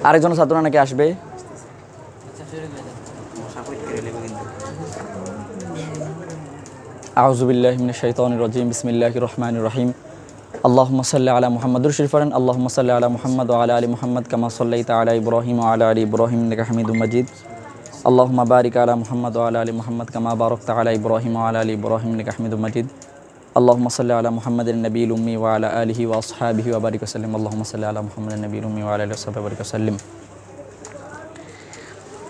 আরেকজন ছাত্র নাকি আসবে। আউযু বিল্লাহি মিনাশ শাইতানির রাজিম বিসমিল্লাহির রহমানির রহিম আল্লাহুম্মা সাল্লি আলা মুহাম্মাদ দুরূদ পড়েন আল্লাহুম্মা সাল্লি আলা মুহাম্মাদ ওয়া আলা আলি মুহাম্মাদ কামা সাল্লাইতা আলা ইব্রাহিম ওয়া আলা আলি ইব্রাহিম ইন্নাকা হামিদুম মাজিদ আল্লাহুম্মা বারিক আলা মুহাম্মাদ ওয়া আলা আলি মুহাম্মাদ কামা বারাকতা আলা ইব্রাহিম ওয়া আলা আলি ইব্রাহিম ইন্নাকা হামিদুম মাজিদ আল্লাহুম্মা সাল্লি আলা মুহাম্মাদিন নাবিয়্যিল উম্মি ওয়া আলা আলিহি ওয়া আসহাবিহি ওয়া বারিক ওয়া সাল্লিম আল্লাহুম্মা সাল্লি আলা মুহাম্মাদিন নাবিয়্যিল উম্মি ওয়া আলা আলিহি ওয়া সাহবিহি ওয়া বারিক ওয়া সাল্লিম।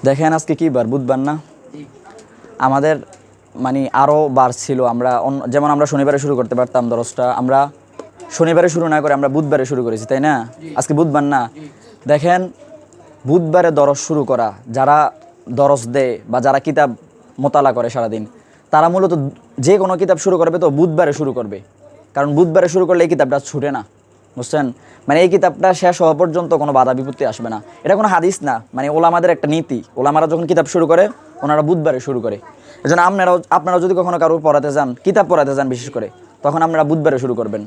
দেখেন আজকে কি বার? বুধবার না? আমাদের মানে আরও বার ছিল। আমরা যেমন আমরা শনিবারে শুরু করতে পারতাম দরসটা, আমরা শনিবারে শুরু না করে আমরা বুধবারে শুরু করেছি, তাই না? আজকে বুধবার না? দেখেন বুধবারে দরস শুরু করা, যারা দরস দেয় বা যারা কিতাব মোতালা করে সারাদিন, তারা মূলত যে কোনো কিতাব শুরু করবে তো বুধবারে শুরু করবে, কারণ বুধবারে শুরু করলে এই কিতাবটা ছুটে না, বুঝছেন? মানে এই কিতাবটা শেষ হওয়া পর্যন্ত কোনো বাধা বিপত্তি আসবে না। এটা কোনো হাদিস না, মানে ওলামাদের একটা নীতি। ওলামারা যখন কিতাব শুরু করে ওনারা বুধবারে শুরু করে। এই জন্য আপনারা যদি কখনো কারো পড়াতে যান, কিতাব পড়াতে যান বিশেষ করে, তখন আপনারা বুধবারে শুরু করবেন।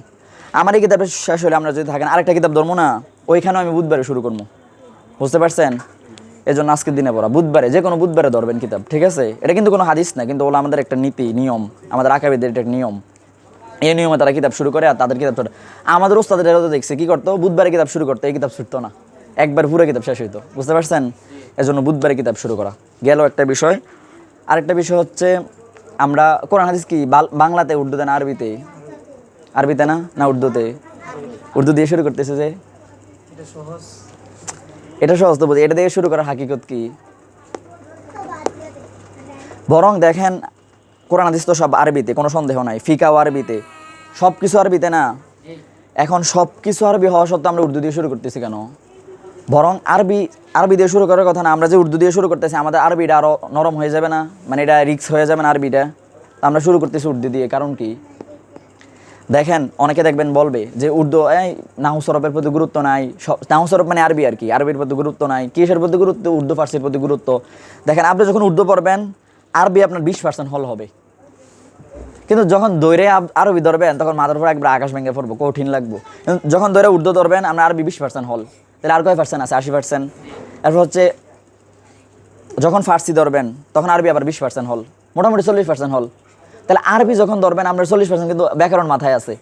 আমার এই কিতাবের শেষ হলে আমরা যদি থাকেন আরেকটা কিতাব ধরবো না, ওইখানেও আমি বুধবারে শুরু করবো, বুঝতে পারছেন? এই জন্য আজকের দিনে পড়া বুধবারে, যে কোনো বুধবারে ধরবেন কিতাব, ঠিক আছে? এটা কিন্তু কোনো হাদিস না, কিন্তু ওলা আমাদের একটা নীতি নিয়ম, আমাদের আকাবিদের একটা নিয়ম। এই নিয়মে তারা কিতাব শুরু করে আর তাদের কিতাব ছোট। আমাদের ওস্তাদের তো দেখছে কি করতো, বুধবারে কিতাব শুরু করতো, এই কিতাব ছুটতো না, একবার পুরো কিতাব শেষ হইতো, বুঝতে পারছেন? এজন্য বুধবারে কিতাব শুরু করা গেল একটা বিষয়। আরেকটা বিষয় হচ্ছে আমরা কোরআন হাদিস কি বাংলাতে, উর্দুতে না আরবিতে? আরবিতে না, না উর্দুতে? উর্দু দিয়ে শুরু করতেছে যে এটা সহজ তো বুঝি। এটা দিয়ে শুরু করার হাকিকত কি? বরং দেখেন কোরআন হাদিস তো সব আরবিতে, কোনো সন্দেহ নাই। ফিকাও আরবিতে, সব কিছু আরবিতে না? এখন সব কিছু আরবি হওয়া সত্ত্বেও আমরা উর্দু দিয়ে শুরু করতেছি কেন? বরং আরবি দিয়ে শুরু করার কথা না, আমরা যে উর্দু দিয়ে শুরু করতেছি আমাদের আরবিটা আরও নরম হয়ে যাবে না? মানে এটা রিক্স হয়ে যাবে না আরবিটা? আমরা শুরু করতেছি উর্দু দিয়ে, কারণ কি? দেখেন অনেকে দেখবেন বলবে যে উর্দু নাহু সরফের প্রতি গুরুত্ব নাই, নাহু সরফ মানে আরবি আর কি, আরবির প্রতি গুরুত্ব নাই, কিসের প্রতি গুরুত্ব? উর্দু ফার্সির প্রতি গুরুত্ব। দেখেন আপনি যখন উর্দু পড়বেন আরবি আপনার 20% হল হবে, কিন্তু যখন দৈরে আরবি ধরবেন তখন মাথার উপর একবার আকাশ ভেঙে পড়বো, কঠিন লাগবো। যখন দৈরে উর্দু ধরবেন আমরা আরবি 20% হল, তাহলে আর কয় পার্সেন্ট আছে? 80%। এরপর হচ্ছে যখন ফার্সি ধরবেন তখন আরবি আবার 20% হল, মোটামুটি 40% হল। তাহলে আরবি যখন ধরবেন আমরা 40% কিন্তু ব্যাকরণ মাথায় আছে,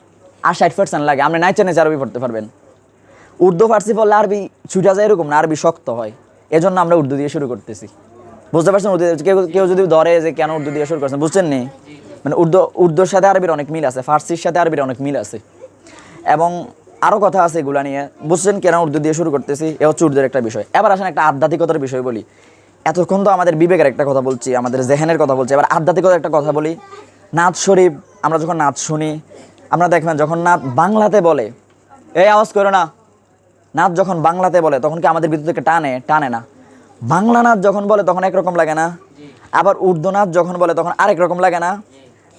আর 60% লাগে, আপনি নাইচে নাইচে আরবি পড়তে পারবেন। উর্দু ফার্সি পড়লে আরবি ছুটা যায় এরকম না, আরবি শক্ত হয়। এজন্য আমরা উর্দু দিয়ে শুরু করতেছি, বুঝতে পারছেন? কেউ যদি ধরে যে কেন উর্দু দিয়ে শুরু করছেন, বুঝছেন নি? মানে উর্দুর সাথে আরবির অনেক মিল আছে, ফার্সির সাথে আরবির অনেক মিল আছে, এবং আরও কথা আছে এগুলা নিয়ে, বুঝছেন কেন উর্দু দিয়ে শুরু করতেছি? এ হচ্ছে উর্দুর একটা বিষয়। এবার আসেন একটা আধ্যাত্মিকতার বিষয় বলি। এতক্ষণ তো আমাদের বিবেকের একটা কথা বলছি, আমাদের জেহেনের কথা বলছি, এবার আধ্যাত্মিকতার একটা কথা বলি। নাথ শরীফ, আমরা যখন নাথ শুনি, আমরা দেখবেন যখন নাথ বাংলাতে বলে, এই আওয়াজ করো না, নাথ যখন বাংলাতে বলে তখন কি আমাদের ভিতর থেকে টানে না? বাংলা নাথ যখন বলে তখন একরকম লাগে না? আবার উর্দু নাথ যখন বলে তখন আরেক রকম লাগে না?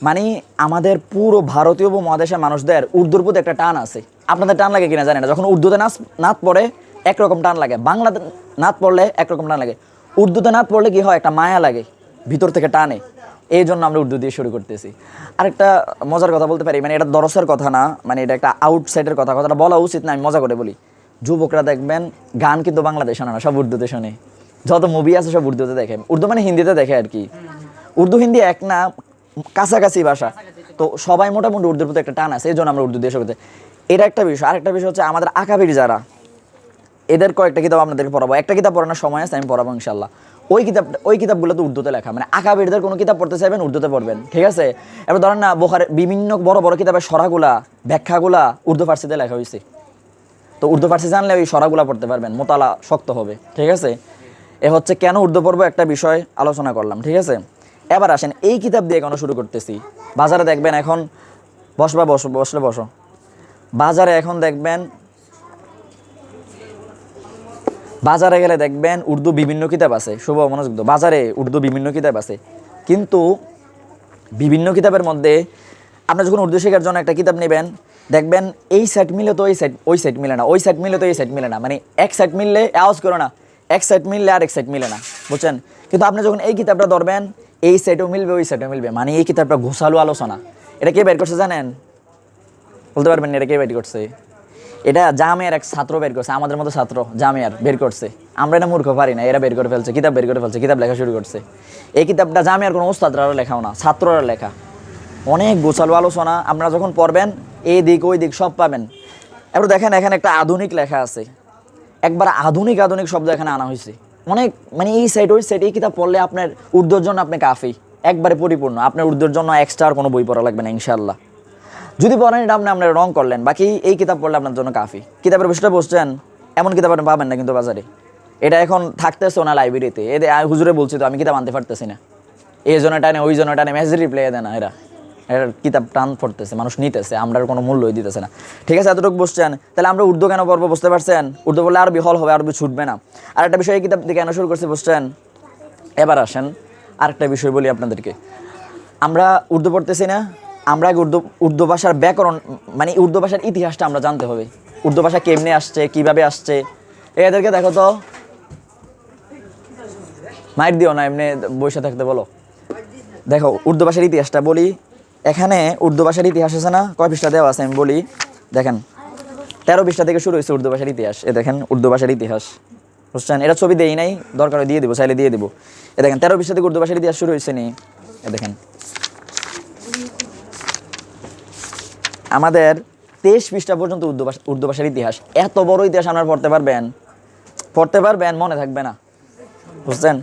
মানে আমাদের পুরো ভারতীয় উপমহাদেশের মানুষদের উর্দুর প্রতি একটা টান আছে। আপনাদের টান লাগে কিনা জানি না। যখন উর্দুতে নাথ পড়ে একরকম টান লাগে, বাংলাতে নাথ পড়লে একরকম টান লাগে, উর্দুতে নাথ পড়লে কি হয়, একটা মায়া লাগে, ভিতর থেকে টানে। এই জন্য আমরা উর্দু দিয়ে শুরু করতেছি। আরেকটা মজার কথা বলতে পারি, মানে এটা দরসের কথা না, মানে এটা একটা আউটসাইডের কথা, কথাটা বলা উচিত না, আমি মজা করে বলি। যুবকরা দেখবেন গান কিন্তু বাংলাতে শোনে না, সব উর্দুতে শোনে। যত মুভি আছে সব উর্দুতে দেখে, উর্দু মানে হিন্দিতে দেখে আর কি। উর্দু হিন্দি এক না, কাছাকাছি ভাষা, তো সবাই মোটামুটি উর্দুর প্রতি একটা টান আছে, এই জন্য আমরা উর্দু দিয়ে শুরু করতে। এটা একটা বিষয়। আরেকটা বিষয় হচ্ছে আমাদের আকাবির যারা, এদের কয়েকটা কিতাব আপনাদেরকে পড়াবো। একটা কিতাব পড়ানোর সময় আছে, আমি পড়াবো ইনশাল্লাহ। ওই কিতাবগুলো তো উর্দুতে লেখা, মানে আকাবিরদের কোনো কিতাব পড়তে চাইবেন উর্দুতে পড়বেন, ঠিক আছে? এবার ধরেন না বুখারীর বিভিন্ন বড় বড় কিতাবের সরাগুলা, ব্যাখ্যাগুলা উর্দু ফার্সিতে লেখা হয়েছে, তো উর্দু ফার্সি জানলে ওই সরাগুলা পড়তে পারবেন, মোতালা শক্ত হবে, ঠিক আছে? এ হচ্ছে কেন উর্দু পড়বো একটা বিষয় আলোচনা করলাম, ঠিক আছে? এবার আসেন এই কিতাব দিয়ে কেন শুরু করতেছি। বাজারে দেখবেন এখন, বসলে বসো, বাজারে এখন দেখবেন, বাজারে গেলে দেখবেন উর্দু বিভিন্ন কিতাব আছে, শুভ মনোযোগ, বাজারে উর্দু বিভিন্ন কিতাব আছে, কিন্তু বিভিন্ন কিতাবের মধ্যে আপনি যখন উর্দু শেখার জন্য একটা কিতাব নেবেন, দেখবেন এই সাইড মিলে তো ওই সাইড মিলে না, ওই সাইড মিলে তো এই সাইড মিলে না, মানে এক সাইড মিললে আওয়াজ করো না, এক সাইড মিললে আর এক সাইড মিলে না, বুঝছেন? কিন্তু আপনি যখন এই কিতাবটা ধরবেন এই সাইডও মিলবে ওই সাইডও মিলবে, মানে এই কিতাবটা ঘোষালো আলোচনা। এটা কে বের করছে জানেন? বলতে পারবেন না এটা কে বের করছে? এটা জামিয়ার এক ছাত্র বের করছে, আমাদের মতো ছাত্র জামিয়ার বের করছে। আমরা এটা মূর্খ পারি না, এরা বের করে ফেলছে, কিতাব বের করে ফেলছে, কিতাব লেখা শুরু করছে। এই কিতাবটা জামিয়ার কোনো ওস্তাদরা লেখাও না, ছাত্ররা লেখা। অনেক গোছালো আলোচনা, আপনারা যখন পড়বেন এই দিক ওই দিক সব পাবেন। এবার দেখেন এখানে একটা আধুনিক লেখা আছে, একবার আধুনিক আধুনিক শব্দ এখানে আনা হয়েছে অনেক। মানে এই সাইড ওই সাইড এই কিতাব পড়লে আপনার উর্দুর জন্য আপনি কাফি, একবারে পরিপূর্ণ। আপনার উর্দুর জন্য এক্সট্রা আর কোনো বই পড়া লাগবে না ইনশাল্লাহ। যদি পড়েন এটা আপনি আপনার রং করলেন, বাকি এই কিতাব পড়লে আপনার জন্য কাফি। কিতাবের বিষয়টা বসছেন, এমন কিতাব আপনি পাবেন না কিন্তু বাজারে। এটা এখন থাকতেছে না লাইব্রেরিতে, এদের হুজুরে বলছি তো আমি কিতাব আনতে পারতেছি না, এই জন্য টানে ওই জন্য টানে, মেসেজ রিপ্লাই দেয় না এরা। এর কিতাব টান পড়তেছে, মানুষ নিতেছে, আমরা কোনো মূল্যই দিতেছে না। ঠিক আছে, এতটুকু বসছেন, তাহলে আমরা উর্দু কেন পড়বো বুঝতে পারছেন? উর্দু বললে আরবি হল হবে, আরবি ছুটবে না। আর একটা বিষয় এই কিতাব থেকে কেন শুরু করছে বুঝছেন? এবার আসেন আরেকটা বিষয় বলি আপনাদেরকে। আমরা উর্দু পড়তেছি না, আমরা আগে উর্দু ভাষার ব্যাকরণ মানে উর্দু ভাষার ইতিহাসটা আমরা জানতে হবে। উর্দু ভাষা কেমনে আসছে, কিভাবে আসছে। এদেরকে দেখো তো, মাইর দিও না, এমনি বসে থাকতে বলো। দেখো উর্দু ভাষার ইতিহাসটা বলি। এখানে উর্দু ভাষার ইতিহাস আছে না, কয় পৃষ্ঠা দেওয়া আছে আমি বলি। দেখেন 13 পৃষ্ঠা থেকে শুরু হয়েছে উর্দু ভাষার ইতিহাস। এ দেখেন উর্দু ভাষার ইতিহাস, বুঝছেন? এটা ছবি দেই নাই, দরকার দিয়ে দেবো, চাইলে দিয়ে দেবো। এ দেখেন 13 পৃষ্ঠা থেকে উর্দু ভাষার ইতিহাস শুরু হয়েছে নি। এ দেখেন আমাদের 23 পৃষ্ঠা পর্যন্ত উর্দু ভাষার ইতিহাস। এত বড় ইতিহাস আপনারা পড়তে পারবেন, মনে থাকবে না, বুঝছেন?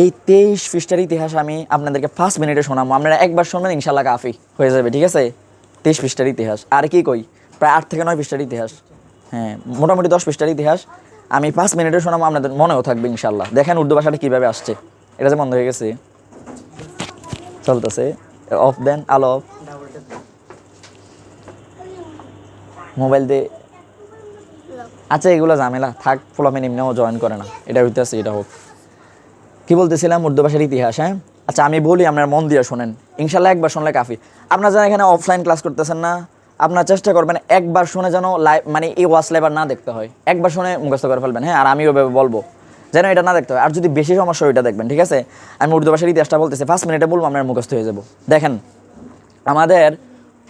এই 23 পৃষ্ঠার ইতিহাস আমি আপনাদেরকে 5 মিনিটে শোনাবো, আপনারা একবার শুনবেন ইনশাল্লাহ কাফি হয়ে যাবে। ঠিক আছে, 23 পৃষ্ঠার ইতিহাস। আর কি কই, প্রায় 8 থেকে 9 পৃষ্ঠার ইতিহাস, হ্যাঁ মোটামুটি 10 পৃষ্ঠার ইতিহাস আমি 5 মিনিটে শোনাবো, আপনাদের মনেও থাকবে ইনশাল্লাহ। দেখেন উর্দু ভাষাটা কীভাবে আসছে। এটা যে বন্ধ হয়ে গেছে, চলতেছে, অফ দেন, আলো অফ, মোবাইল দিয়ে। আচ্ছা এগুলো ঝামেলা থাক, ফোলামেন এমনিও জয়েন করে না, এটা হইতেছে, এটা হোক। কি বলতেছিলাম, উর্দু ভাষার ইতিহাস। হ্যাঁ আচ্ছা আমি বলি, আপনার মন দিয়ে শোনেন, ইনশাল্লাহ একবার শুনলে কাফি। আপনারা যারা এখানে অফলাইন ক্লাস করতেছেন না, আপনার চেষ্টা করবেন একবার শুনে যেন লাইভ মানে এই ওয়াচ লাইবার না দেখতে হয়, একবার শুনে মুখস্থ করে ফেলবেন। হ্যাঁ, আর আমি ওইভাবে বলবো যেন এটা না দেখতে হয়। আর যদি বেশি সমস্যা ওইটা দেখবেন। ঠিক আছে, আমি উর্দু ভাষার ইতিহাসটা বলতেছি, 5 মিনিটে বলবো, আপনার মুখস্থ হয়ে যাবো। দেখেন আমাদের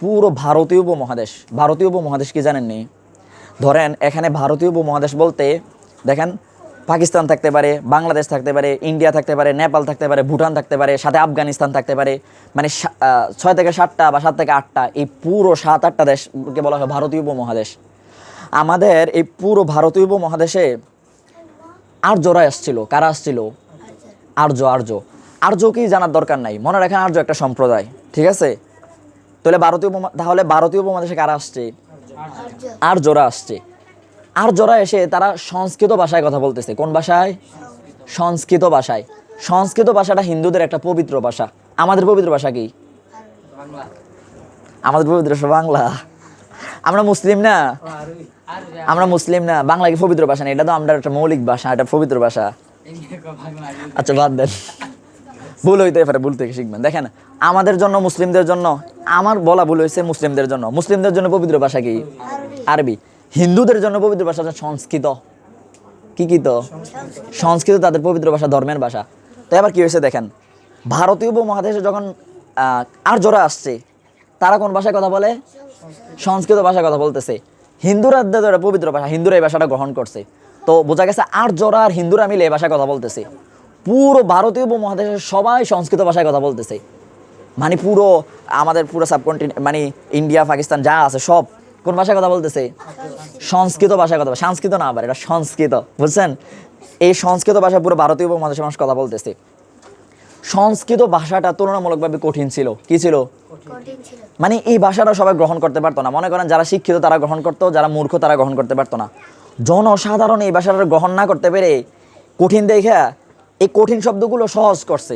পুরো ভারতীয় উপমহাদেশ কি জানেননি? ধরেন এখানে ভারতীয় উপমহাদেশ বলতে দেখেন পাকিস্তান থাকতে পারে, বাংলাদেশ থাকতে পারে, ইন্ডিয়া থাকতে পারে, নেপাল থাকতে পারে, ভুটান থাকতে পারে, সাথে আফগানিস্তান থাকতে পারে। মানে 6 থেকে 7টা বা 7 থেকে 8টা, এই পুরো 7-8টা দেশকে বলা হয় ভারতীয় উপমহাদেশ। আমাদের এই পুরো ভারতীয় উপমহাদেশে আর্যরা আসছিল। কারা আসছিল? আর্য কি জানার দরকার নাই, মনে রাখেন আর্য একটা সম্প্রদায়। ঠিক আছে, তাহলে ভারতীয় উপমহাদেশে কারা আসছে? আর্যরা আসছে। আর্যরা এসে তারা সংস্কৃত ভাষায় কথা বলতেছে। কোন ভাষায়? সংস্কৃত ভাষায়। সংস্কৃত ভাষাটা হিন্দুদের একটা পবিত্র ভাষা। আমাদের পবিত্র ভাষা কি? আমাদের পবিত্র ভাষা বাংলা। আমরা মুসলিম না, বাংলা কি পবিত্র ভাষা না? এটা তো আমরা একটা মৌলিক ভাষা, এটা পবিত্র ভাষা। আচ্ছা বাদ দেন, ভুল হইতে পারে, ভুল থেকে শিখবেন। দেখেন আমাদের জন্য, মুসলিমদের জন্য, আমার বলা ভুল হয়েছে, মুসলিমদের জন্য পবিত্র ভাষা কি? আরবি। হিন্দুদের জন্য পবিত্র ভাষা সংস্কৃত। কি তো সংস্কৃত তাদের পবিত্র ভাষা, ধর্মের ভাষা। তো এবার কি হয়েছে দেখেন, ভারতীয় উপমহাদেশে যখন আর্যরা আসছে, তারা কোন ভাষায় কথা বলে? সংস্কৃত ভাষায় কথা বলতেছে। হিন্দুরা পবিত্র ভাষা, হিন্দুরা এই ভাষাটা গ্রহণ করছে। তো বোঝা গেছে আর্যরা আর হিন্দুরা মিলে এই ভাষায় কথা বলতেছে। পুরো ভারতীয় উপমহাদেশের সবাই সংস্কৃত ভাষায় কথা বলতেছে। মানে পুরো আমাদের পুরো সাবকন্টিনেন্ট মানে ইন্ডিয়া, পাকিস্তান যা আছে সব কোন ভাষায় কথা বলতেছে? সংস্কৃত ভাষায় কথা বলে। সংস্কৃত না, আবার এটা সংস্কৃত, বুঝছেন? এই সংস্কৃত ভাষায় পুরো ভারতীয় উপমহাদেশের মানুষ কথা বলতেছে। সংস্কৃত ভাষাটা তুলনামূলকভাবে কঠিন ছিল। কি ছিল? মানে এই ভাষাটা সবাই গ্রহণ করতে পারতো না। মনে করেন যারা শিক্ষিত তারা গ্রহণ করতো, যারা মূর্খ তারা গ্রহণ করতে পারতো না। জনসাধারণ এই ভাষাটা গ্রহণ না করতে পেরে কঠিন দেখে এই কঠিন শব্দগুলো সহজ করছে।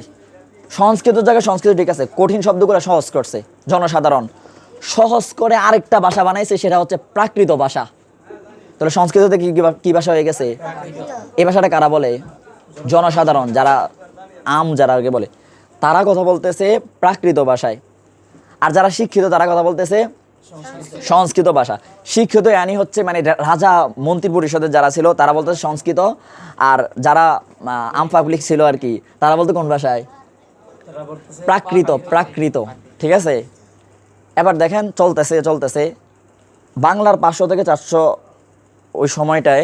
সংস্কৃত জায়গায় সংস্কৃত ঠিক আছে, কঠিন শব্দগুলো সহজ করছে জনসাধারণ। সহজ করে আরেকটা ভাষা বানাইছে, সেটা হচ্ছে প্রাকৃত ভাষা। তাহলে সংস্কৃততে কি ভাষা হয়ে গেছে? এই ভাষাটা কারা বলে? জনসাধারণ, যারা যারা আগে বলে, তারা কথা বলতেছে প্রাকৃত ভাষায়। আর যারা শিক্ষিত তারা কথা বলতেছে সংস্কৃত ভাষা। শিক্ষিত আনি হচ্ছে মানে রাজা মন্ত্রী পরিষদের যারা ছিল তারা বলতেছে সংস্কৃত, আর যারা আম পাবলিক ছিল আর কি, তারা বলতে কোন ভাষায়? প্রাকৃত। ঠিক আছে, এবার দেখেন চলতেছে বাংলার 500 থেকে 400 ওই সময়টায়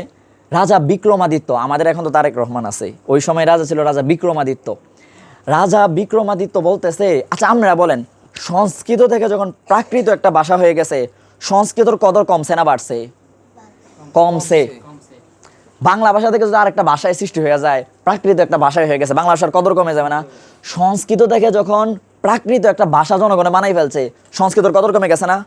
রাজা বিক্রমাদিত্য, আমাদের এখন তো তারেক রহমান আছে, ওই সময় রাজা ছিল রাজা বিক্রমাদিত্য। রাজা বিক্রমাদিত্য বলতেছে, আচ্ছা আপনারা বলেন, সংস্কৃত থেকে যখন প্রাকৃত একটা ভাষা হয়ে গেছে, সংস্কৃতর কদর কমছে না বাড়ছে? কমছে। বাংলা ভাষা থেকে যদি আরেকটা ভাষায় সৃষ্টি হয়ে যায়, প্রাকৃত একটা ভাষায় হয়ে গেছে, বাংলা ভাষার কদর কমে যাবে না? সংস্কৃত থেকে যখন প্রাকৃত একটা ভাষা জনগণে বানাই ফেলছে, সংস্কৃতর কদর কমে গেছে না?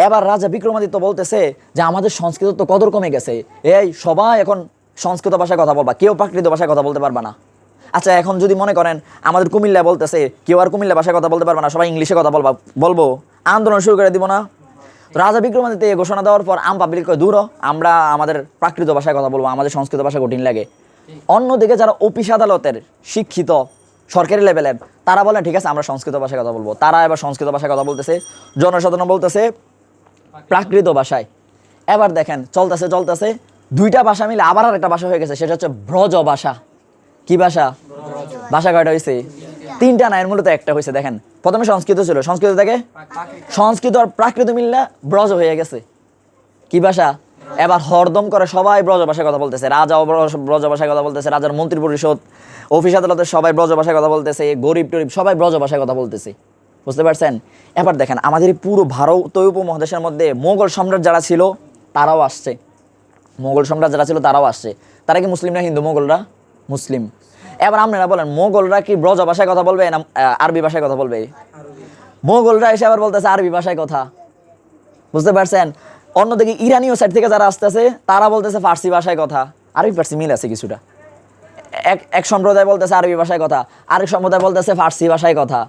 এবার রাজা বিক্রমাদিত্য বলতেছে যে আমাদের সংস্কৃত তো কদর কমে গেছে, এই সবাই এখন সংস্কৃত ভাষায় কথা বলবা, কেউ প্রাকৃত ভাষায় কথা বলতে পারবা না। আচ্ছা এখন যদি মনে করেন আমাদের কুমিল্লা বলতেছে কেউ আর কুমিল্লা ভাষায় কথা বলতে পারবে না, সবাই ইংলিশে কথা বলবো, আন্দোলন শুরু করে দিব না? রাজা বিক্রমাদিত্য এই ঘোষণা দেওয়ার পর আম পাবলিক কয় দূর, আমরা আমাদের প্রাকৃত ভাষায় কথা বলবো, আমাদের সংস্কৃত ভাষা কঠিন লাগে। অন্যদিকে যারা অফিস আদালতের শিক্ষিত সরকারি লেভেলের, তারা বলেন ঠিক আছে আমরা সংস্কৃত ভাষায় কথা বলবো, তারা এবার সংস্কৃত ভাষায় কথা বলতেছে, জনসাধারণ বলতেছে প্রাকৃত ভাষায়। এবার দেখেন চলতেছে চলতেছে, দুইটা ভাষা মিলে আবার আর একটা ভাষা হয়ে গেছে, সেটা হচ্ছে ব্রজ ভাষা। কি ভাষা? ভাষা কয়টা হয়েছে? 3টা না, এর মূলত একটা হয়েছে। দেখেন প্রথমে সংস্কৃত ছিল, সংস্কৃত থেকে সংস্কৃত আর প্রাকৃত মিললে ব্রজ হয়ে গেছে। কি ভাষা? এবার হরদম করে সবাই ব্রজ ভাষায় কথা বলতেছে, রাজাও ব্রজ ভাষায় কথা বলতেছে, রাজার মন্ত্রী পরিষদ, অফিস আদালতের সবাই ব্রজ ভাষায় কথা বলতেছে, গরিব টরিব সবাই ব্রজ ভাষায় কথা বলতেছে। বুঝতে পারছেন? এবার দেখেন আমাদের এই পুরো ভারতীয় উপমহাদেশের মধ্যে মোগল সম্রাট যারা ছিল তারাও আসছে, মোগল সম্রাট যারা ছিল তারাও আসছে। তারা কি মুসলিম না হিন্দু? মোগলরা মুসলিম। এবার আপনারা বলেন মোগলরা কি ব্রজ ভাষায় কথা বলবে না আরবি ভাষায় কথা বলবে? মোগলরা এসে আবার বলতেছে আরবি ভাষায় কথা। বুঝতে পারছেন? অন্যদিকে ইরানীয় সাইড থেকে যারা আসতেছে তারা বলতেছে ফার্সি ভাষায় কথা। আরবি ফার্সি মিল আছে কিছুটা। এক সম্প্রদায় বলতেছে আরবি ভাষায় কথা, আরেক সম্প্রদায় বলতেছে ফার্সি ভাষায় কথা,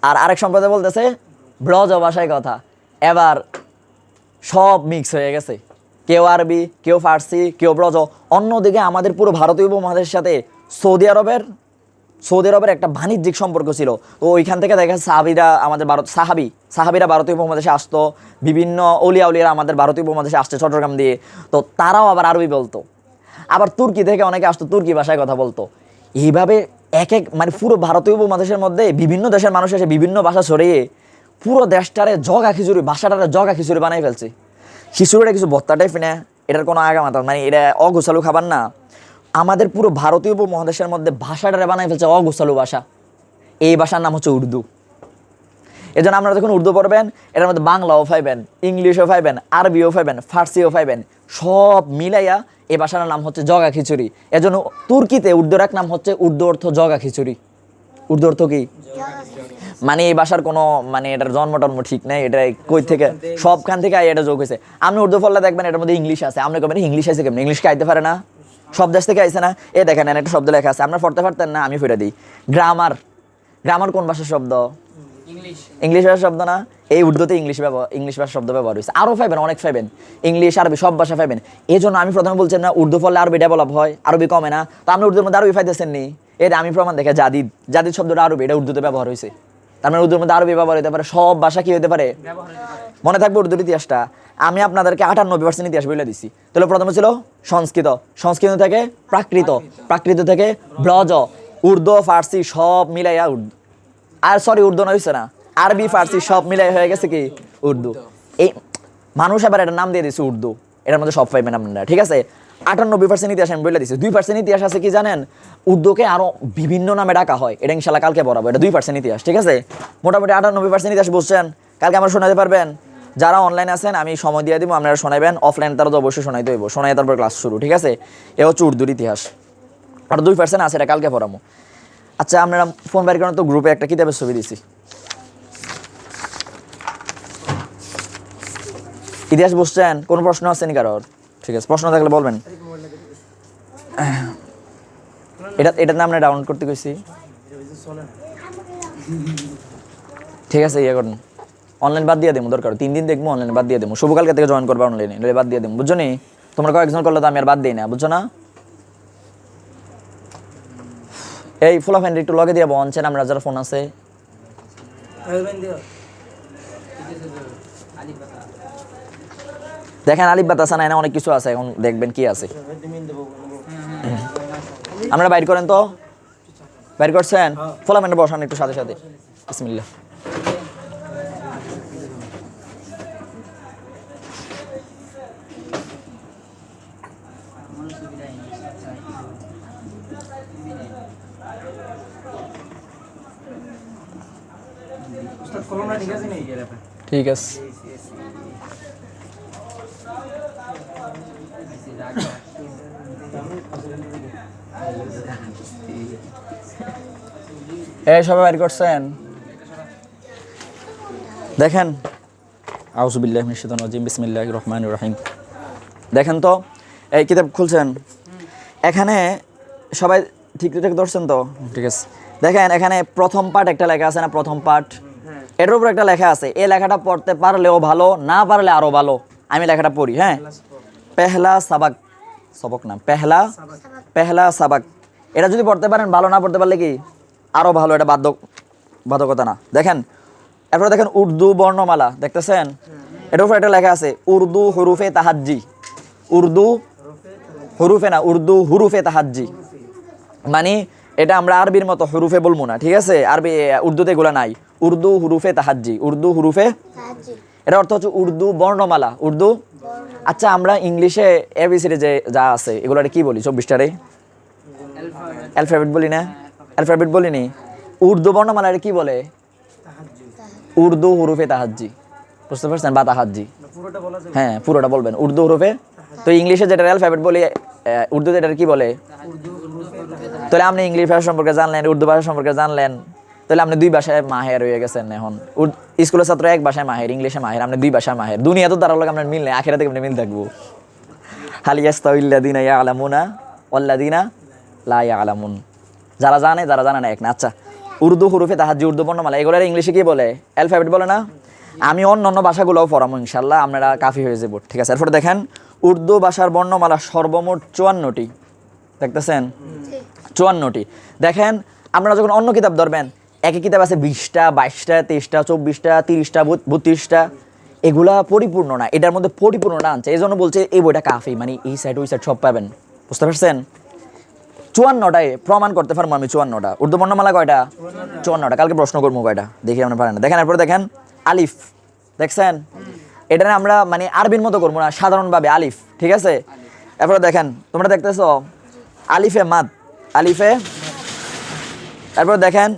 আর আরেক সম্প্রদায় বলতেছে ব্রজ ভাষায় কথা। এবার সব মিক্স হয়ে গেছে, কেউ আরবি, কেউ ফার্সি, কেউ ব্রজ। অন্যদিকে আমাদের পুরো ভারতীয় উপমহাদেশের সাথে সৌদি আরবের একটা বাণিজ্যিক সম্পর্ক ছিল। তো ওইখান থেকে দেখা যাচ্ছে সাহাবিরা আমাদের সাহাবিরা ভারতীয় উপমহাদেশে আসতো, বিভিন্ন অলিয়া উলিয়ারা আমাদের ভারতীয় উপমহাদেশে আসছে চট্টগ্রাম দিয়ে, তো তারাও আবার আরবি বলতো। আবার তুর্কি থেকে অনেকে আসতো, তুর্কি ভাষায় কথা বলতো। এইভাবে মানে পুরো ভারতীয় উপমহাদেশের মধ্যে বিভিন্ন দেশের মানুষ এসে বিভিন্ন ভাষা ছড়িয়ে পুরো দেশটারে জগা খিচুড়ি, ভাষাটারে জগা খিচুড়ি বানাই ফেলছে। খিচুড়িটা কিছু ভত্তা টাইপ না, এটার কোনো আগামাতা, মানে এটা অগোছালু খাবার না। আমাদের পুরো ভারতীয় উপমহাদেশের মধ্যে ভাষাটারে বানাই ফেলছে অগোছালু ভাষা। এই ভাষার নাম হচ্ছে উর্দু। এই জন্য আপনারা যখন উর্দু পড়বেন, এটার মধ্যে বাংলাও পাইবেন, ইংলিশও পাইবেন, আরবিও পাইবেন, ফার্সিও পাইবেন, সব মিলাইয়া এই ভাষার নাম হচ্ছে জগা খিচুড়ি। এজন্য তুর্কিতে উর্দুর এক নাম হচ্ছে উর্দু অর্থ জগা খিচুড়ি। উর্দু অর্থ কি? মানে এই ভাষার কোনো মানে এটার জন্ম টন্ম ঠিক নাই, এটা কই থেকে সবখান থেকে এটা যোগ হয়েছে। আপনি উর্দু পড়লে দেখবেন এটার মধ্যে ইংলিশ আছে, আপনি কবেন ইংলিশ আছে কেমন? ইংলিশ আইতে পারে না? সব দেশ থেকে আইছে না? এ দেখেন একটা শব্দ লেখা আছে, আপনার পড়তে পারতেন না, আমি ফিরে দিই। গ্রামার কোন ভাষার শব্দ? ইংলিশ ভাষার শব্দ না? এই উর্দুতে ইংলিশ ভাষার শব্দ ব্যবহার হয়েছে। আরও পাইবেন, অনেক পাইবেন, ইংলিশ আরবি সব ভাষা পাইবেন। এই জন্য আমি প্রথমে বলছেন না উর্দু পড়লে আরবি ডেভেলপ হয়, আরবি কমে না? তো আপনি উর্দুর মধ্যে আরবি পাইতেছেন নি? এটা আমি প্রমাণ দেখে জাদিদ শব্দটা আরবি, এটা উর্দুতে ব্যবহার হয়েছে। তার মানে উর্দুর মধ্যে আরবি ব্যবহার হতে পারে, সব ভাষা কি হতে পারে? মনে থাকবে উর্দুর ইতিহাসটা। আমি আপনাদেরকে 98% ইতিহাস বলে দিচ্ছি। তাহলে প্রথমে ছিল সংস্কৃত থেকে প্রাকৃত থেকে ব্রজ, উর্দু ফার্সি সব মিলাইয়া উর্দু, আর সরি উর্দু না হয়েছে না, আরবি ফার্সি সব মিলাই হয়ে গেছে কি উর্দু। এই মানুষ আবার এটার নাম দিয়ে দিচ্ছে উর্দু, এটার মধ্যে সব পাইবেন আপনারা। ঠিক আছে, 98% ইতিহাস আমি বলে দিচ্ছি। 2% ইতিহাস আছে কি জানেন? উর্দুকে আরো বিভিন্ন নামে ডাকা হয়, এটা ইনশাল্লাহ কালকে পড়াবো। এটা 2% ইতিহাস। ঠিক আছে, মোটামুটি 98% ইতিহাস বুঝছেন। কালকে আমরা শোনাতে পারবেন। যারা অনলাইন আছেন আমি সময় দিয়ে দিব, আপনারা শোনাবেন। অফলাইন তারা তো অবশ্যই শোনাইতে হইব, শোনাই তারপর ক্লাস শুরু। ঠিক আছে, এ হচ্ছে উর্দুর ইতিহাস। আর 2% আছে, এটা কালকে পড়াবো। আচ্ছা আপনারা ফোন বাইর করেন তো, গ্রুপে একটা কিতাবের ছবি দিছি। ইতিহাস বুঝছেন? কোনো প্রশ্ন আসেনি কারোর? ঠিক আছে, প্রশ্ন থাকলে বলবেন। এটার নাম আমরা ডাউনলোড করতে কইছি। ঠিক আছে, ইয়ে করুন, অনলাইন বাদ দিয়ে দেবো, দরকার 3 দিন দেখবো, অনলাইন বাদ দিয়ে দেবো। শুভ কালকে থেকে জয়েন করবে অনলাইনে, বাদ দিয়ে দেবো, বুঝছো নি? তোমরা কয়েকজন করলে তো আমি আর বাদ দিই না, বুঝছো না? এই ফুলা ফ্যান্ড একটু লগে দিয়ে বলছেন আমরা যারা ফোন আছে। দেখেন আলিফ বাতাসা নাই না, অনেক কিছু আছে, এখন দেখবেন কি আছে। আপনারা বাইর করেন তো, বাইর করছেন? ফুলা ফ্যান্ডে বসান একটু সাথে সাথে। বিসমিল্লাহ। ঠিক আছে। এই সবাই বের করছেন? দেখেন, আউযুবিল্লাহি মিনাশ শাইতানির রাজিম, বিসমিল্লাহির রহমানির রহিম। দেখেন তো, এই কিতাব খুলছেন, এখানে সবাই ঠিক ঠিক ধরছেন তো? ঠিক আছে। দেখেন এখানে প্রথম পার্ট একটা লেখা আছে না, প্রথম পার্ট, এটার উপর একটা লেখা আছে। এই লেখাটা পড়তে পারলেও ভালো, না পারলে আরো ভালো। আমি লেখাটা পড়ি, হ্যাঁ। পেহলা সাবাক, সবক না, পেহলা পেহলা সাবাক। এটা যদি পড়তে পারেন ভালো, না পড়তে পারলে কি আরো ভালো, এটা বাধ্যকতা না। দেখেন এরপরে দেখেন উর্দু বর্ণমালা, দেখতেছেন? এটার উপর একটা লেখা আছে উর্দু হুরুফে তাহাজ্জি। উর্দু হুরুফে না, উর্দু হুরুফে তাহাজ্জি। মানে এটা আমরা আরবির মতো হুরুফে বলবো না, ঠিক আছে? আরবি উর্দুতে এগুলা নাই। উর্দু হুরুফে তাহাজ্জি, উর্দু হুরুফে এটা অর্থ হচ্ছে উর্দু বর্ণমালা, উর্দু। আচ্ছা, আমরা ইংলিশে এবিসিডি যে যা আছে এগুলো কি বলি? 24টারে অ্যালফাবেট বলি না? অ্যালফাবেট বলিনি। উর্দু বর্ণমালা কি বলে? উর্দু হুরুফে তাহাজ্জি। বুঝতে পারছেন? বা তাহাজ্জি, হ্যাঁ পুরোটা বলবেন উর্দু হুরুফে। তো ইংলিশে যেটা অ্যালফাবেট বলি, উর্দুতে এটা কি বলে? তাহলে আপনি ইংলিশ ভাষা সম্পর্কে জানলেন, উর্দু ভাষা সম্পর্কে জানলেন, তাহলে আপনি দুই ভাষায় মাহের হয়ে গেছেন। এখন স্কুলের ছাত্র এক ভাষায় মাহের, ইংলিশে মাহের, আপনি দুই ভাষায় মাহের। দুনিয়া তো তার লোক আপনার মিল নেই, আখেরাতে আপনি মিল থাকবো। হাল ইয়াস্তাউইল্লাযিনা ইয়ালামুনা ওয়াল্লাযিনা লা ইয়ালামুন। যারা জানে, যারা জানে না এক না। আচ্ছা, উর্দু হুরুফে তাহাজ্জি, উর্দু বর্ণমালা, এগুলোর ইংলিশে কি বলে? অ্যালফাবেট বলে না? আমি অন্য ভাষাগুলোও পড়াবো ইনশাল্লাহ, আপনারা কাফি হয়ে যাবো, ঠিক আছে? এরপরে দেখেন উর্দু ভাষার বর্ণমালা সর্বমোট 54টি। দেখতেছেন? 54টি। দেখেন আপনারা যখন অন্য কিতাব ধরবেন, একই কিতাব আছে 20টা, 22টা, 23টা, 24টা, 30টা, 32টা, এগুলা পরিপূর্ণ না। এটার মধ্যে পরিপূর্ণটা আনছে, এই জন্য বলছে এই বইটা কাফি, মানে এই সাইড ওই সাইড সব পাবেন। বুঝতে পারছেন? 54টায় প্রমাণ করতে পারবো আমি। 54টা উর্দু বর্ণমালা কয়টা? 54টা। কালকে প্রশ্ন করবো কয়টা, দেখি আপনারা পারেন না। দেখেন এরপরে দেখেন আলিফ, দেখছেন? এটা আমরা মানে আরবির মতো করবো না, সাধারণভাবে আলিফ, ঠিক আছে? এরপরে দেখেন, তোমরা দেখতেছো আলিফে মাদ, আলিফে। তারপর দেখেন,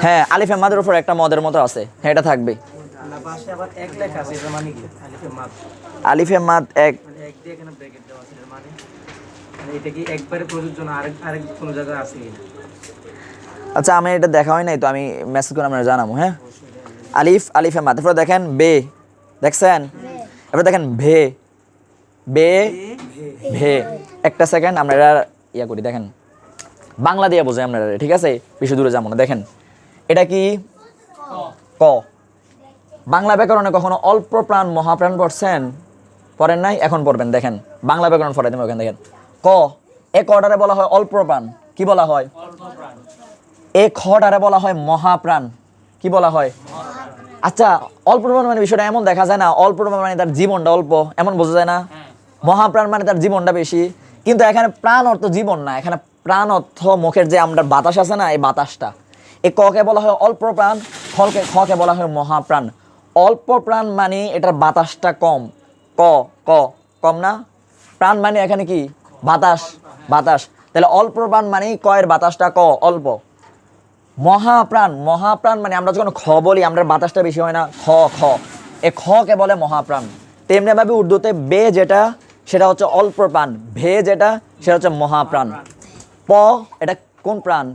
হ্যাঁ আলিফে মাদের উপর একটা মদের মতো আছে, হ্যাঁ এটা থাকবে। আলিফে মাদ এক, আচ্ছা আমি এটা দেখা হয় নাই তো, আমি মেসেজ করে আপনারা জানাবো, হ্যাঁ। আলিফ, আলিফে মাদ। তারপর দেখেন বে, দেখছেন? এরপর দেখেন ভে, বে ভে। একটা সেকেন্ড আমরা এটা ইয়া করি। দেখেন বাংলা দিয়ে বোঝাই আপনারা, ঠিক আছে? বেশি দূরে যাবো না। দেখেন এটা কি? ক। বাংলা ব্যাকরণে কখনো অল্প প্রাণ মহাপ্রাণ পড়ছেন? পড়েন নাই? এখন পড়বেন। দেখেন বাংলা ব্যাকরণ পড়াই দেবেন ওখানে। দেখেন ক, এ কটারে বলা হয় অল্প প্রাণ, কি বলা হয়? এ খটারে বলা হয় মহাপ্রাণ, কি বলা হয়? আচ্ছা, অল্প প্রাণ মানে বিষয়টা এমন দেখা যায় না, অল্প প্রাণ মানে তার জীবনটা অল্প, এমন বোঝা যায় না? মহাপ্রাণ মানে তার জীবনটা বেশি। কিন্তু এখানে প্রাণ অর্থ জীবন না, এখানে প্রাণ অর্থ মুখের যে আমরা বাতাস আছে না, এই বাতাসটা। এই ককে বলা হয় অল্প প্রাণ, খকে বলা হয় মহাপ্রাণ। অল্প প্রাণ মানে এটার বাতাসটা কম, ক ক কম না? প্রাণ মানে এখানে কি? বাতাস, বাতাস। তাহলে অল্প প্রাণ মানে কয়ের বাতাসটা ক, অল্প। মহাপ্রাণ, মহাপ্রাণ মানে আমরা যখন খ বলি, আমরা বাতাসটা বেশি হয় না, খ খ, এ খকে বলে মহাপ্রাণ। তেমনি ভাবে উর্দুতে বে যেটা, সেটা হচ্ছে অল্প প্রাণ, ভে যেটা, সেটা হচ্ছে মহাপ্রাণ। প এটা কোন প্রাণ?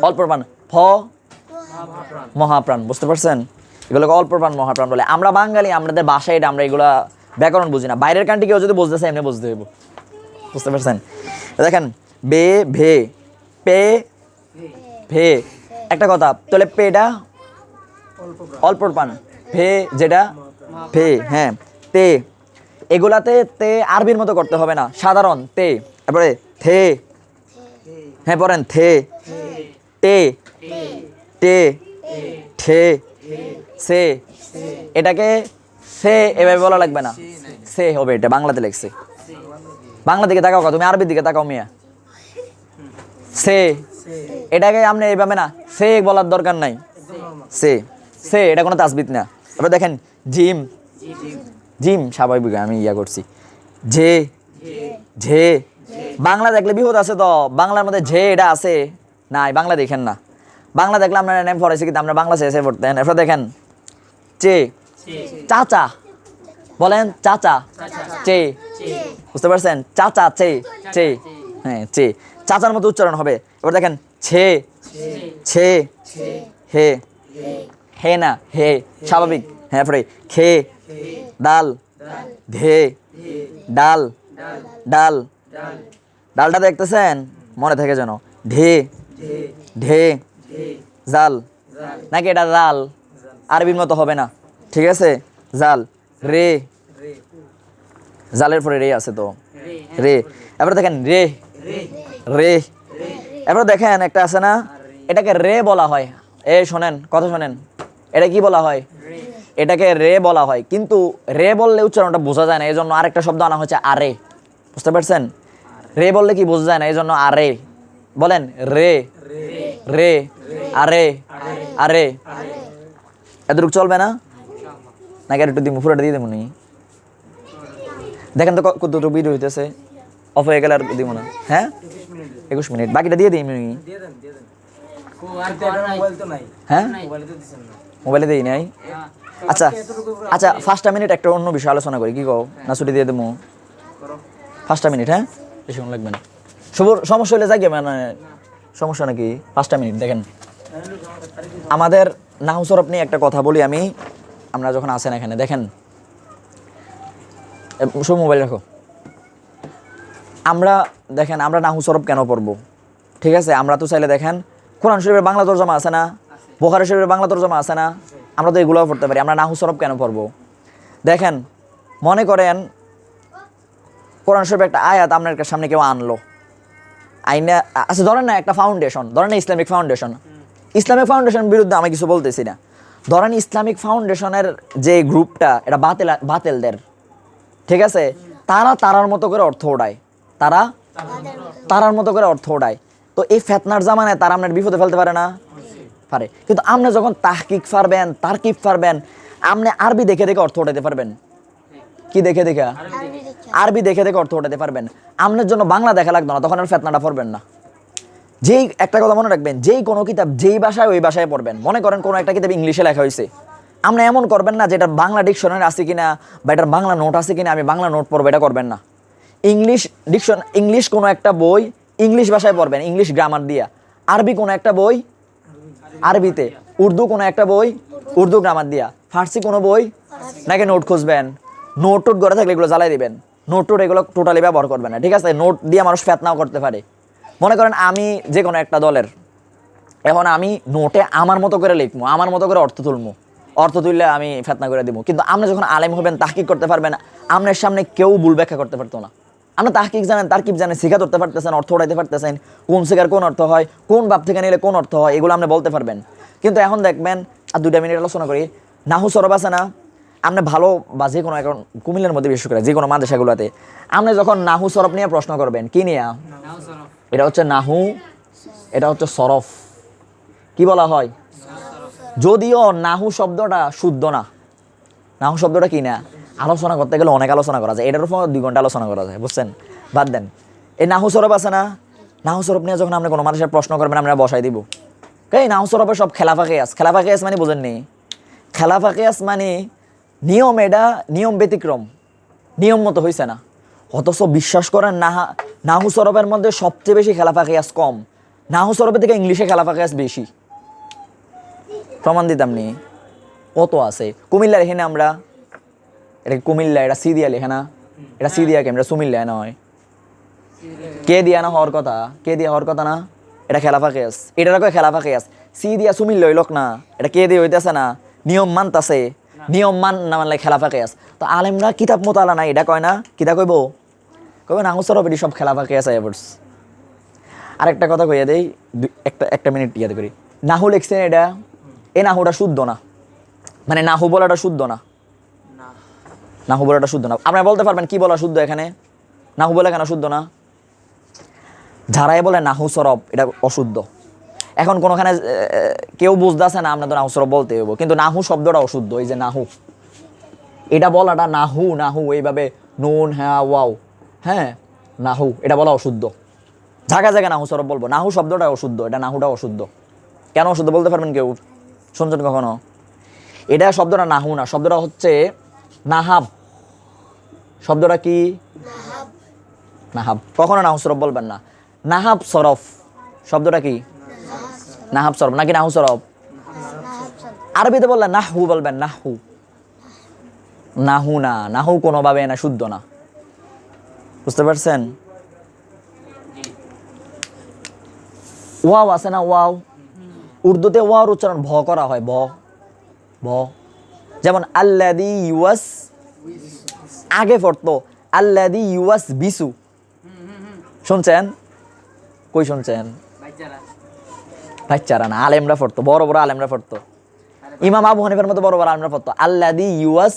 অল্প প্রাণ। ফ মহাপ্রাণ। বুঝতে পারছেন? এগুলোকে অল্প প্রাণ মহাপ্রাণ বলে। আমরা বাঙালি, আমাদের ভাষায় এটা, আমরা এগুলা ব্যাকরণ বুঝি না। বাইরের কান্ট্রি কেউ যদি বুঝতেছে এমনি বুঝতে হইব। বুঝতে পারছেন? দেখেন বে ভে, পে ভে। একটা কথা, তাহলে পেটা অল্প প্রাণ, ভে যেটা ভে, হ্যাঁ তে। এগুলাতে তে আরবির মতো করতে হবে না, সাধারণ তে। তারপরে থে, হ্যাঁ পড়েন থে, টে টে, ঠে, সে। এটাকে সে এভাবে বলা লাগবে না, সে হবে। এটা বাংলাতে লেখছে। বাংলা দিকে তাকাও, তুমি আরবির দিকে তাকাও মিয়া। সে, এটাকে আপনি এইভাবে না, সে বলার দরকার নাই, সে সে, এটা কোনো তাসবিত না। এবার দেখেন জিম, জিম স্বাভাবিক আমি ইয়া করছি ঝে ঝে বাংলা দেখলে বিপদ আছে তো বাংলার মধ্যে ঝে এটা আছে নাই বাংলা দেখেন না বাংলা দেখলে আপনারা নেম পড়াইছি কিন্তু আমরা বাংলা শেষে পড়তেন এরপর দেখেন চে চাচা বলেন চাচা চে বুঝতে পারছেন চাচা চে চে হ্যাঁ চে চাচার মতো উচ্চারণ হবে এবার দেখেন ছে ছে হে হে না হে স্বাভাবিক হ্যাঁ পরে খে ডাল ধে ডাল ডাল ডালটা দেখতেছেন মনে থাকে যেন ঢে ঢে জাল নাকি এটা জাল আরবির মতো হবে না ঠিক আছে জাল রে জালের পরে রে আছে তো রে এবার দেখেন রে রে এবার দেখেন একটা আছে না এটাকে রে বলা হয় এই শোনেন কথা শোনেন এটা কি বলা হয় এটাকে রে বলা হয় কিন্তু রে বললে উচ্চারণটা বোঝা যায় না এই জন্য আরেকটা শব্দ আনা হচ্ছে আরে বুঝতে পারছেন রে বললে কি বোঝা যায় না এই জন্য আরে বলেন রে রে আরে আরে এতটুকু চলবে না নাকি আর একটু দিব পুরোটা দিয়ে দেবো নি দেখেন তো কতটুকু ভিডিও হইতেছে অফ হয়ে গেলে আর দিব না হ্যাঁ 21 মিনিট বাকিটা দিয়ে দিই আমি হ্যাঁ মোবাইলে দিই নাই আচ্ছা আচ্ছা 5টা মিনিট একটা অন্য বিষয় আলোচনা করি কি কও না ছুটি দিয়ে দেবো 5টা মিনিট হ্যাঁ বেশি লাগবে না সমস্যা হলে যাই মানে সমস্যা নাকি 5টা মিনিট দেখেন আমাদের নাহু সরফ নিয়ে একটা কথা বলি আমি আমরা যখন আসেন এখানে দেখেন সব মোবাইল রাখো আমরা দেখেন আমরা নাহু সরফ কেন পড়বো ঠিক আছে আমরা তো চাইলে দেখেন কোরআন শরীফের বাংলা তরজমা আছে না বুখারী শরীফের বাংলা তরজমা আছে না আমরা তো এগুলোও পড়তে পারি আমরা নাহু সরফ কেন পড়বো দেখেন মনে করেন কোরআন শরীফের একটা আয়াত আপনার সামনে কেউ আনলো আইনা আচ্ছা ধরেন না একটা ফাউন্ডেশন ধরেন না ইসলামিক ফাউন্ডেশন বিরুদ্ধে আমি কিছু বলতেছি না ধরেন ইসলামিক ফাউন্ডেশনের যে গ্রুপটা এটা বাতেলদের ঠিক আছে তারার মতো করে অর্থ ওড়ায় তারার মতো করে অর্থ ওড়ায় তো এই ফেতনার জামানায় তারা আপনার বিপদে ফেলতে পারে না পারে কিন্তু আপনি যখন তাহকিক পারবেন আপনি আরবি দেখে দেখে অর্থ ওঠাতে পারবেন কি দেখে দেখে আরবি দেখে দেখে অর্থ ওঠাতে পারবেন আপনার জন্য বাংলা দেখা লাগতো না তখন আর ফেতনাটা পড়বেন না যেই একটা কথা মনে রাখবেন যেই কোনো কিতাব যেই ভাষায় ওই ভাষায় পড়বেন মনে করেন কোনো একটা কিতাব ইংলিশে লেখা হয়েছে আপনি এমন করবেন না যেটা বাংলা ডিকশনারি আছে কিনা বা এটার বাংলা নোট আছে কিনা আমি বাংলা নোট পড়বো এটা করবেন না ইংলিশ কোনো একটা বই ইংলিশ ভাষায় পড়বেন ইংলিশ গ্রামার দিয়া আরবি কোনো একটা বই আরবিতে উর্দু কোনো একটা বই উর্দু গ্রামার দিয়া ফার্সি কোনো বই নাকি নোট খুঁজবেন নোট করে থাকলে এগুলো জ্বালাই দিবেন নোট এগুলো টোটালি ব্যবহার করবেন না ঠিক আছে নোট দিয়ে মানুষ ফেতনাও করতে পারে মনে করেন আমি যে কোনো একটা দলের এখন আমি নোটে আমার মতো করে লিখবো আমার মতো করে অর্থ তুললে আমি ফেতনা করে দিব কিন্তু আপনি যখন আলেম হবেন তাহকিক করতে পারবেন আপনার সামনে কেউ ভুল ব্যাখ্যা করতে পারতো না আপনি তাহকিক জানেন তারকিব জানেন শিখা ধরতে পারতেছেন অর্থ উঠাইতে পারতেছেন কোন শিখার কোন অর্থ হয় কোন বাপ থেকে নিলে কোন অর্থ হয় এগুলো আপনি বলতে পারবেন কিন্তু এখন দেখবেন আর 2 মিনিট আলোচনা করি নাহু সরফ আছে না আপনি ভালো বা যে কোনো এখন কুমিল্লার মধ্যে বিশেষ করে যে কোনো মাদ্রাসাগুলোতে আপনি যখন নাহু সরফ নিয়ে প্রশ্ন করবেন কি নিয়ে এটা হচ্ছে নাহু এটা হচ্ছে সরফ কি বলা হয় যদিও নাহু শব্দটা শুদ্ধ না নাহু শব্দটা কি না আলোচনা করতে গেলে অনেক আলোচনা করা যায় এটার উপর 2 ঘন্টা আলোচনা করা যায় বুঝছেন বাদ দেন এই নাহু সরফ আছে না নাহু সরফ নিয়ে যখন আপনি কোনো মানুষের প্রশ্ন করবেন আমরা বসাই দিব এই নাহু সরফের সব খেলাফা কিয়াস মানে বোঝেননি খেলাফা কিয়াস মানে নিয়ম এটা নিয়ম ব্যতিক্রম নিয়ম মতো হয়েছে না অথচ বিশ্বাস করেন নাহু সরফের মধ্যে সবচেয়ে বেশি খেলাফা কিয়াস কম নাহু সরফের থেকে ইংলিশে খেলাফা কিয়াস বেশি প্রমাণ দিতাম নি কত আছে কুমিল্লা লেখে না আমরা এটা কুমিল্লা এটা সিদিয়া লেখে না এটা সিদিয়া আমরা সুমিল্লা নয় কে দিয়া হওয়ার কথা না এটা খেলাফা কিয়াস এটার কয় খেলাফা কিয়াস সিদিয়া সুমিল্লা হইলক না এটা কে দিয়ে হইতেছে না নিয়ম মানতাছে নিয়ম না মানলে খেলাফা কিয়াস তো আলেমরা কিতাব মোতালা নাই এটা কয় না কিতা কইব নাহু সরফ এটি সব খেলাফা কিয়াস আইবর্স আরেকটা কথা কইয়া দেই একটা মিনিট ইয়াদ করি নাহু লিখছেন এটা এই নাহুটা শুদ্ধ না মানে নাহু বলাটা শুদ্ধ না আপনারা বলতে পারবেন কি বলা শুদ্ধ এখানে নাহু বলা কেন শুদ্ধ না যারাই বলে নাহু সরফ এটা অশুদ্ধ এখন কোনোখানে কেউ বুঝতেছে না আমরা তো নাহু সরফ বলতে হইব কিন্তু নাহু শব্দটা অশুদ্ধ এই যে নাহু এটা বলাটা নাহু নাহু এইভাবে নুন হ্যাঁ ওয়াও, হ্যাঁ নাহু এটা বলা অশুদ্ধ। জায়গায় জায়গায় নাহু সরব বলবো, নাহু শব্দটা অশুদ্ধ, এটা নাহুটা অশুদ্ধ। কেন অশুদ্ধ বলতে পারবেন কেউ? শুনছেন কখনো? এটা শব্দটা নাহু না, শব্দটা হচ্ছে নাহাব। শব্দটা কি? নাহাব। কখনো নাহু সরফ বলবেন না, নাহাব সরফ। শব্দটা কি? নাহাব সরফ নাকি নাহু সরফ? আরবিতে বললে নাহু বলবেন, নাহু। নাহু না, নাহু কোনোভাবে না, শুদ্ধ না। বুঝতে পারছেন? ওয়াও আছে না, ওয়াও, উর্দুতে ওয়াওর উচ্চারণ ভ করা হয়, ভ ভ। যেমন আল্লাযী ইউয়াস, আগে পড়তো আল্লাযী ইউয়াস বিসু। শুনছেন? কই শুনছেন? বাচ্চারা না, আলেমরা পড়তো, বড় বড় আলেমরা পড়তো। ইমাম আবু হানিফার মতো বড় বড় আলেমরা পড়তো আল্লাযী ইউয়াস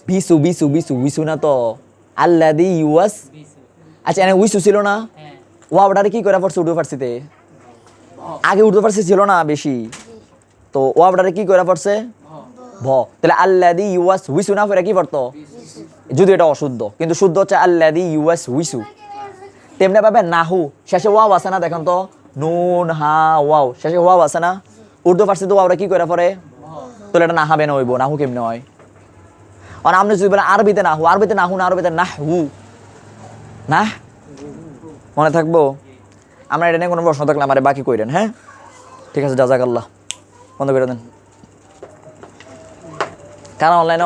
বিসু, বিসু বিসু বিসু না তো, আল্লাযী ইউয়াস। আচ্ছা এনে উইসু ছিল না, ওয়াওটারে কি করে পড়ছে উর্দু ফার্সিতে? আগে উর্দু ফার্সি ছিল না বেশি, তো ওয়াওটারে কি করে পড়ছে? ভ। তাহলে আল্লাযী ইউয়াস উইসু না পড়ে কি পড়তো? যদি এটা অশুদ্ধ, কিন্তু শুদ্ধ হচ্ছে আল্লাযী ইউয়াস উইসু। তেমনি ভাবে নাহু, শেষে ওয়াও আছে না, দেখেন তো, নুন হা ওয়াও, শেষে ওয়াও আছে না, উর্দু ফার্সিতে ওয়াওটা কি করে পড়ে? তাহলে এটা নাহাবে না হইব, নাহু কেমনে হয়? আর আপনি যদি বলেন আরবিতে নাহু, আরবিতে নাহু না, আরবিতে নাহু, না মনে থাকবো? আমরা এটা নিয়ে কোনো প্রশ্ন থাকলে আমার বাকি কইরেন, হ্যাঁ ঠিক আছে, জাযাকাল্লাহ। বন্ধ করে দেন, কারণ অনলাইনে